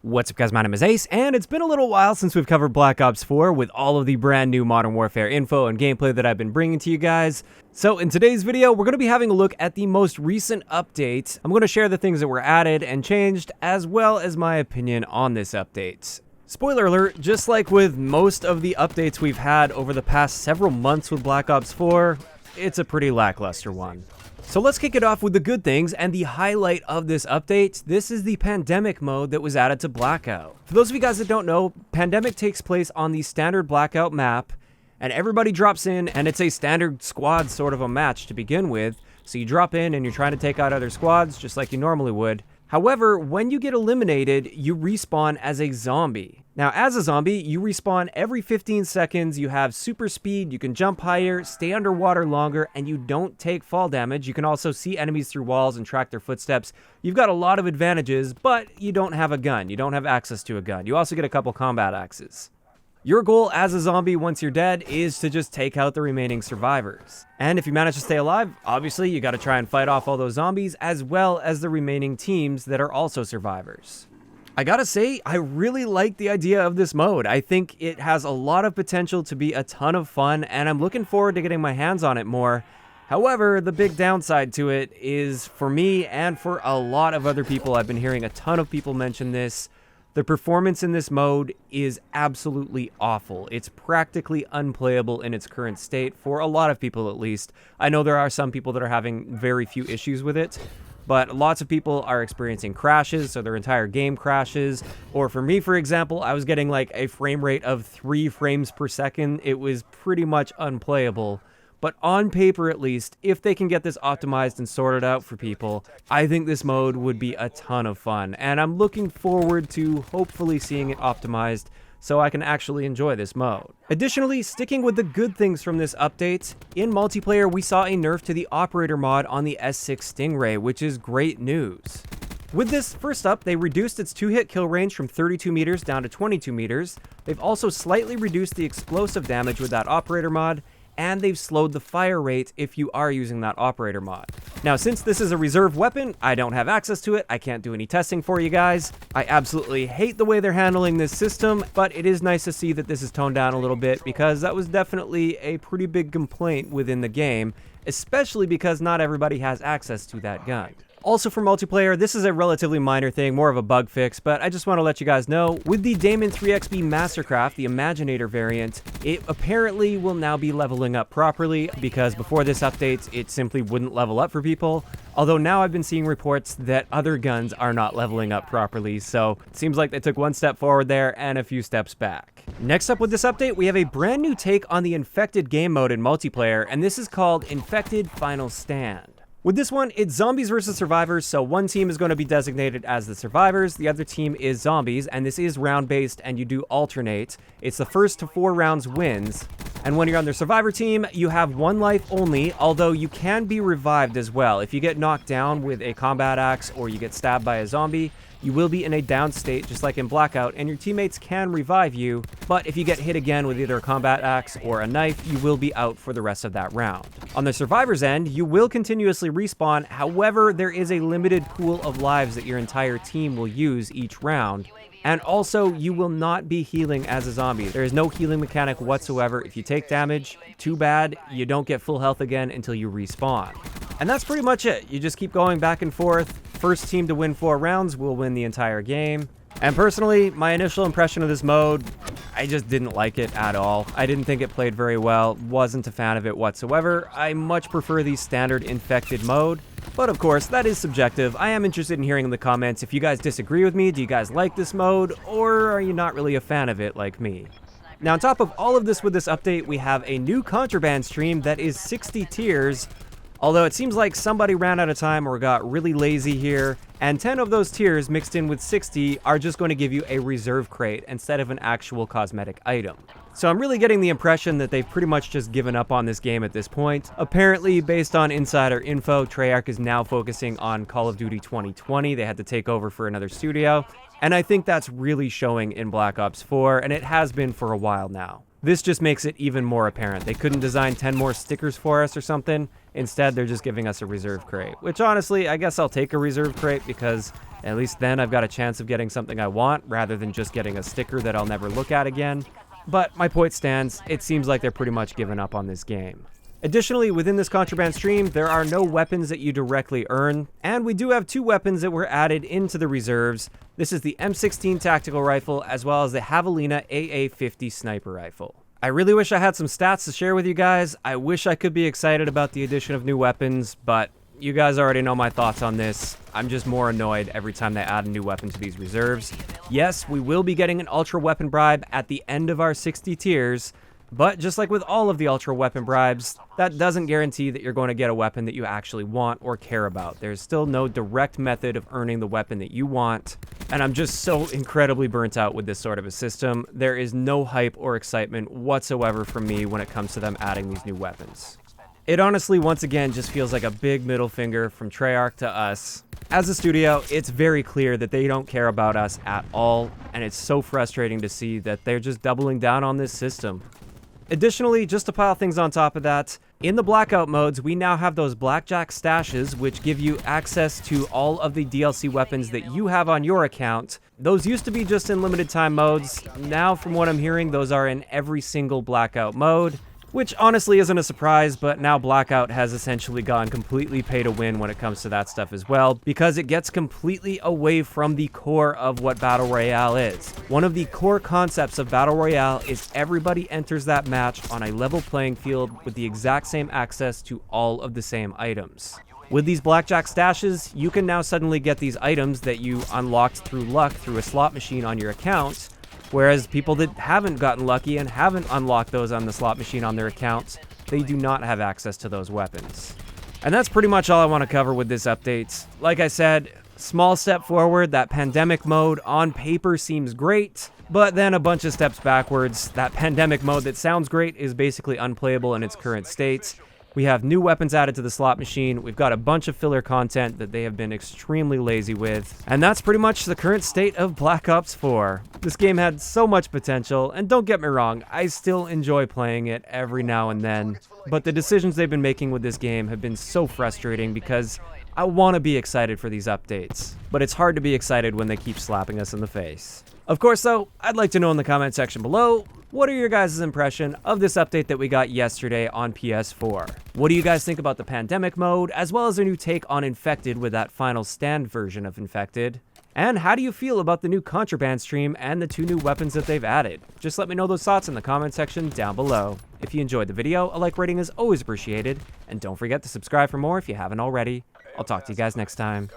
What's up guys, my name is Ace, and it's been a little while since we've covered Black Ops 4 with all of the brand new Modern Warfare info and gameplay that I've been bringing to you guys. So in today's video, we're going to be having a look at the most recent update. I'm going to share the things that were added and changed, as well as my opinion on this update. Spoiler alert, just like with most of the updates we've had over the past several months with Black Ops 4, it's a pretty lackluster one. So let's kick it off with the good things, and the highlight of this update, this is the Pandemic mode that was added to Blackout. For those of you guys that don't know, Pandemic takes place on the standard Blackout map, and everybody drops in, and it's a standard squad sort of a match to begin with. So you drop in and you're trying to take out other squads just like you normally would. However, when you get eliminated, you respawn as a zombie. Now, as a zombie, you respawn every 15 seconds, you have super speed, you can jump higher, stay underwater longer, and you don't take fall damage. You can also see enemies through walls and track their footsteps. You've got a lot of advantages, but you don't have a gun. You don't have access to a gun. You also get a couple combat axes. Your goal as a zombie once you're dead is to just take out the remaining survivors. And if you manage to stay alive, obviously you got to try and fight off all those zombies as well as the remaining teams that are also survivors. I gotta say, I really like the idea of this mode. I think it has a lot of potential to be a ton of fun, and I'm looking forward to getting my hands on it more. However, the big downside to it is, for me and for a lot of other people, I've been hearing a ton of people mention this, the performance in this mode is absolutely awful. It's practically unplayable in its current state, for a lot of people at least. I know there are some people that are having very few issues with it, but lots of people are experiencing crashes, so their entire game crashes. Or for me, for example, I was getting like a frame rate of 3 frames per second. It was pretty much unplayable. But on paper, at least, if they can get this optimized and sorted out for people, I think this mode would be a ton of fun. And I'm looking forward to hopefully seeing it optimized so I can actually enjoy this mode. Additionally, sticking with the good things from this update, in multiplayer we saw a nerf to the Operator mod on the S6 Stingray, which is great news. With this, first up, they reduced its 2-hit kill range from 32 meters down to 22 meters. They've also slightly reduced the explosive damage with that Operator mod, and they've slowed the fire rate if you are using that Operator mod. Now, since this is a reserve weapon, I don't have access to it. I can't do any testing for you guys. I absolutely hate the way they're handling this system, but it is nice to see that this is toned down a little bit, because that was definitely a pretty big complaint within the game, especially because not everybody has access to that gun. Also for multiplayer, this is a relatively minor thing, more of a bug fix, but I just want to let you guys know, with the Damon 3XB Mastercraft, the Imaginator variant, it apparently will now be leveling up properly, because before this update, it simply wouldn't level up for people. Although now I've been seeing reports that other guns are not leveling up properly, so it seems like they took one step forward there and a few steps back. Next up with this update, we have a brand new take on the Infected game mode in multiplayer, and this is called Infected Final Stand. With this one, it's zombies versus survivors, so one team is going to be designated as the survivors, the other team is zombies, and this is round-based, and you do alternate. It's the first to 4 rounds wins, and when you're on the survivor team, you have 1 life only, although you can be revived as well. If you get knocked down with a combat axe or you get stabbed by a zombie, you will be in a down state, just like in Blackout, and your teammates can revive you, but if you get hit again with either a combat axe or a knife, you will be out for the rest of that round. On the survivor's end, you will continuously respawn, however, there is a limited pool of lives that your entire team will use each round. And also, you will not be healing as a zombie. There is no healing mechanic whatsoever. If you take damage, too bad, you don't get full health again until you respawn. And that's pretty much it. You just keep going back and forth. First team to win 4 rounds will win the entire game. And personally, my initial impression of this mode, I just didn't like it at all. I didn't think it played very well, wasn't a fan of it whatsoever. I much prefer the standard Infected mode. But of course, that is subjective. I am interested in hearing in the comments if you guys disagree with me. Do you guys like this mode, or are you not really a fan of it like me? Now, on top of all of this with this update, we have a new Contraband stream that is 60 tiers. Although it seems like somebody ran out of time or got really lazy here, and 10 of those tiers mixed in with 60 are just going to give you a reserve crate instead of an actual cosmetic item. So I'm really getting the impression that they've pretty much just given up on this game at this point. Apparently, based on insider info, Treyarch is now focusing on Call of Duty 2020. They had to take over for another studio, and I think that's really showing in Black Ops 4, and it has been for a while now. This just makes it even more apparent. They couldn't design 10 more stickers for us or something. Instead, they're just giving us a reserve crate, which honestly, I guess I'll take a reserve crate because At least then I've got a chance of getting something I want, rather than just getting a sticker that I'll never look at again. But my point stands, it seems like they're pretty much giving up on this game. Additionally, within this Contraband stream, there are no weapons that you directly earn, and we do have 2 weapons that were added into the reserves. This is the M16 tactical rifle, as well as the Javelina AA-50 sniper rifle. I really wish I had some stats to share with you guys. I wish I could be excited about the addition of new weapons, but you guys already know my thoughts on this. I'm just more annoyed every time they add a new weapon to these reserves. Yes, we will be getting an ultra weapon bribe at the end of our 60 tiers, but just like with all of the ultra weapon bribes, that doesn't guarantee that you're going to get a weapon that you actually want or care about. There's still no direct method of earning the weapon that you want, and I'm just so incredibly burnt out with this sort of a system. There is no hype or excitement whatsoever from me when it comes to them adding these new weapons. It honestly, once again, just feels like a big middle finger from Treyarch to us. As a studio, it's very clear that they don't care about us at all, and it's so frustrating to see that they're just doubling down on this system. Additionally, just to pile things on top of that, in the Blackout modes, we now have those Blackjack Stashes, which give you access to all of the DLC weapons that you have on your account. Those used to be just in limited time modes. Now, from what I'm hearing, those are in every single Blackout mode, which honestly isn't a surprise, but now Blackout has essentially gone completely pay to win when it comes to that stuff as well, because it gets completely away from the core of what Battle Royale is. One of the core concepts of Battle Royale is everybody enters that match on a level playing field with the exact same access to all of the same items. With these Blackjack Stashes, you can now suddenly get these items that you unlocked through luck through a slot machine on your account, whereas people that haven't gotten lucky and haven't unlocked those on the slot machine on their accounts, they do not have access to those weapons. And that's pretty much all I want to cover with this update. Like I said, small step forward. That pandemic mode on paper seems great, but then a bunch of steps backwards. That pandemic mode that sounds great is basically unplayable in its current state. We have new weapons added to the slot machine. We've got a bunch of filler content that they have been extremely lazy with. And that's pretty much the current state of Black Ops 4. This game had so much potential, and don't get me wrong, I still enjoy playing it every now and then. But the decisions they've been making with this game have been so frustrating because I want to be excited for these updates. But it's hard to be excited when they keep slapping us in the face. Of course, though, I'd like to know in the comment section below, what are your guys' impression of this update that we got yesterday on PS4? What do you guys think about the pandemic mode, as well as a new take on Infected with that final stand version of Infected? And how do you feel about the new Contraband stream and the 2 new weapons that they've added? Just let me know those thoughts in the comment section down below. If you enjoyed the video, a like rating is always appreciated, and don't forget to subscribe for more if you haven't already. I'll talk to you guys next time.